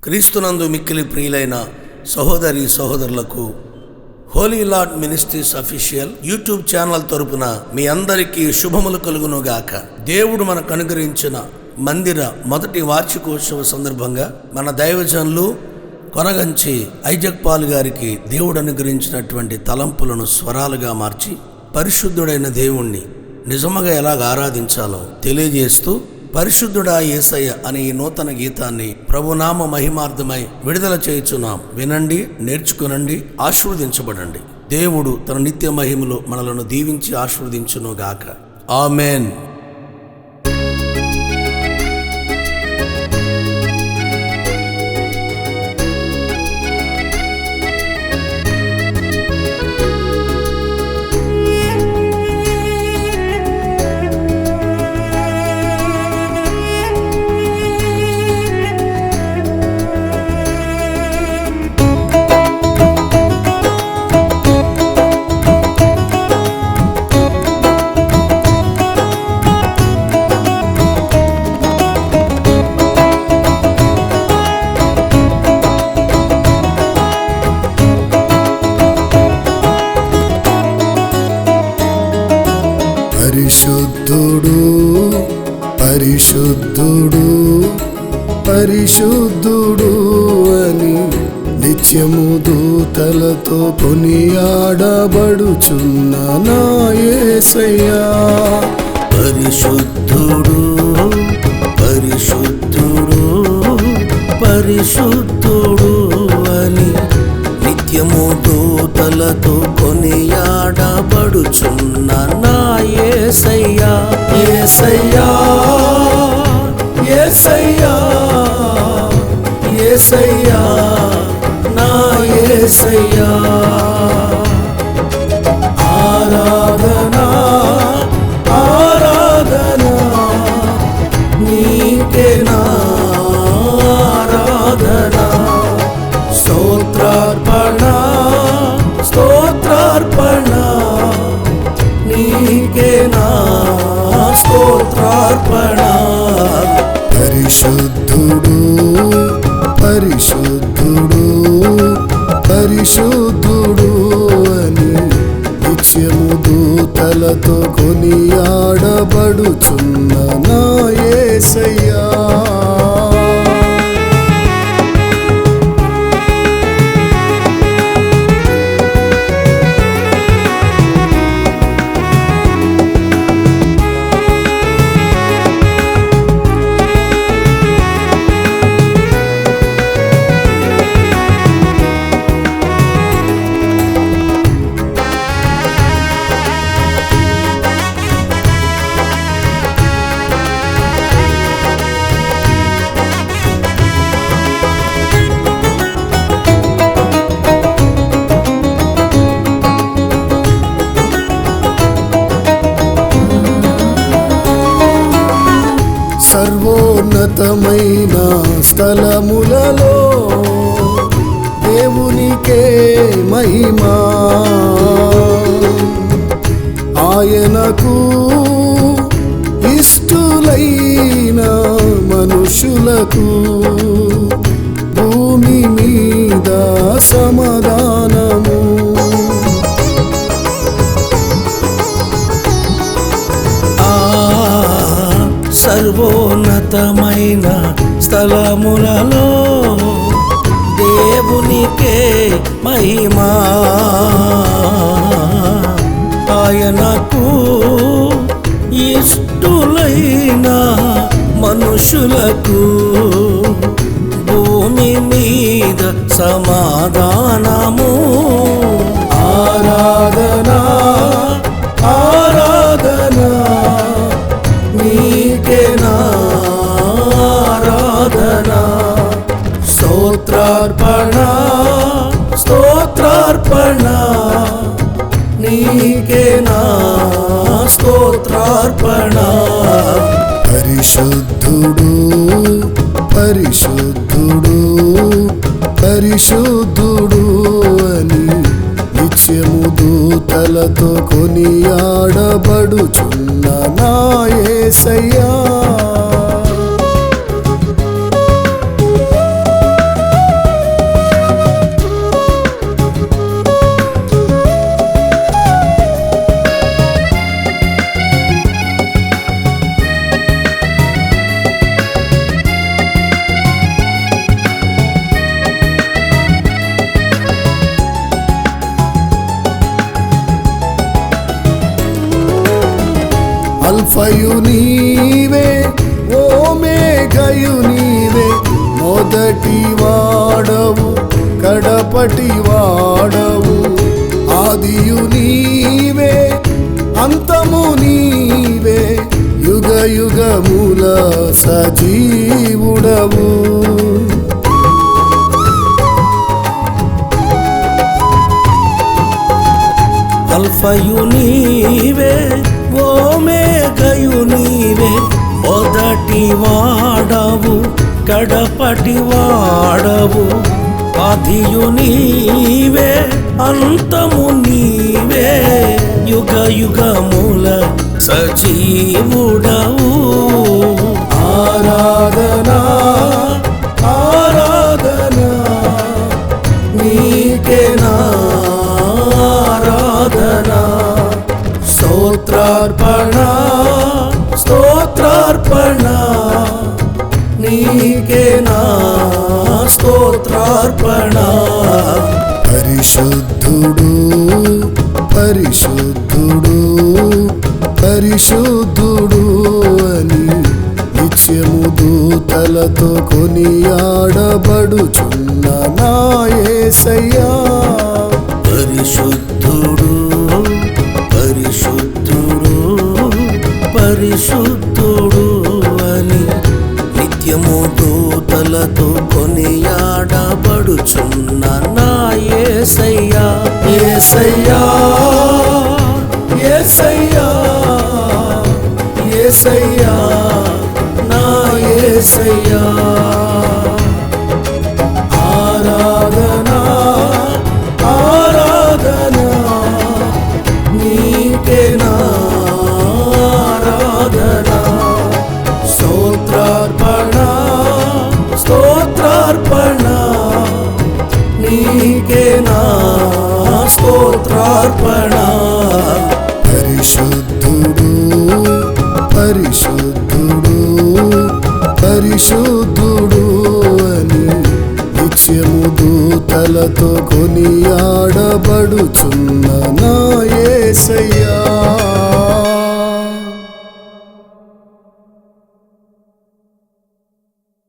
క్రీస్తునందు మిక్కిలి ప్రియులైన సహోదరి సహోదరులకు Holy Lord Ministries official YouTube channel తరపున మీ అందరికీ శుభములు కలుగునుగాక. దేవుడు మనకు అనుగ్రహించిన మందిర మొదటి వార్షికోత్సవ సందర్భంగా మన దైవజనులు కొనగంచి ఐజక్ పాల్ గారికి దేవుడు అనుగ్రహించినటువంటి తలంపులను స్వరాలుగా మార్చి పరిశుద్ధుడైన దేవుణ్ణి నిజముగా ఎలాగ ఆరాధించాలో తెలియజేస్తూ పరిశుద్ధుడా యేసయ్య అనే ఈ నూతన గీతాన్ని ప్రభునామ మహిమార్థమై విడుదల చేయుచున్నాం. వినండి, నేర్చుకునండి, ఆశీర్వదించబడండి. దేవుడు తన నిత్య మహిమలో మనలను దీవించి ఆశీర్వదించునుగాక. ఆమెన్. పరిశుద్ధుడు పరిశుద్ధుడు పరిశుద్ధుడు అని నిత్యము దూతలతో కొనియాడబడుచున్న నా యేసయ్యా. పరిశుద్ధుడు పరిశుద్ధుడు పరిశుద్ధుడు అని నిత్యము దూతలతో కొనియాడబడుచున్న నా యేసయ్యా. యేసయ్యా యేసయ్యా యేసయ్యా నా యేసయ్యా. ఆరాధనా ఆరాధనా నీకే నా ఆరాధనా. స్తోత్రార్పణ స్తోత్రార్పణ నీకే నా స్తోత్రార్పణ. పరిశుద్ధుడు పరిశుద్ధుడు పరిశుద్ధుడు అని నిత్యము దూతలతో కొనియాడబడుచున్న నా యేసయ్యా. సర్వోన్నతమైన స్థలములలో దేవునికే మహిమా. ఆయనకు ఇష్టులైన మనుషులకు భూమి మీద సమాధానము. సర్వోన్నతమైన స్థలములలో దేవునికే మహిమా. ఆయనకు ఇష్టులైన మనుషులకు భూమి మీద సమాధానము. ఆరాధనా ఆరాధనా నీకే నా ఆరాధనా. స్తోత్రార్పణ స్తోత్రార్పణ నీకే నా స్తోత్రార్పణ. పరిశుద్ధుడు పరిశుద్ధుడు పరిశుద్ధుడు అని నిత్యము దూతలతో కొనియాడబడుచున్న నా యేసయ్యా. అల్ఫయు నీవే ఓమేఘయు నీవే, మొదటి వాడవు కడపటి వాడవు, ఆదియు నీవే అంతము నీవే, యుగ యుగముల సజీవుడవు. అల్ఫయు నీవే ఓమేఘయు నీవే, మొదటి వాడవు కడపటి వాడవు, ఆదియు నీవే అంతము నీవే, యుగ యుగముల సజీవుడవు. ఆరాధనా ఆరాధనా నీకేనా ఆరాధనా, స్తోత్రార్పణ స్తోత్రార్పణ నీకేనా స్తోత్రార్పణ. పరిశుద్ధుడు పరిశుద్ధుడు పరిశుద్ధుడు అని నిత్యము దూతలతో కొనియాడబడుచున్న నా యేసయ్యా. పరిశుద్ధుడు పరిశుద్ధుడు పరిశుద్ధుడు అని నిత్యము దూతలతో కొనియాడబడుచున్న నా యేసయ్యా. యేసయ్యా యేసయ్యా యేసయ్యా నా యేసయ్యా. ఆరాధనా ఆరాధనా నీకేనా ఆరాధనా, స్తోత్రార్పణ స్తోత్రార్పణ నీకేనా స్తోత్రార్పణ. పరిశుద్ధుడు పరిశుద్ధుడు పరిశుద్ధుడు అని నిత్యము దూతలతో కొనియాడబడుచున్న నా యేసయ్యా.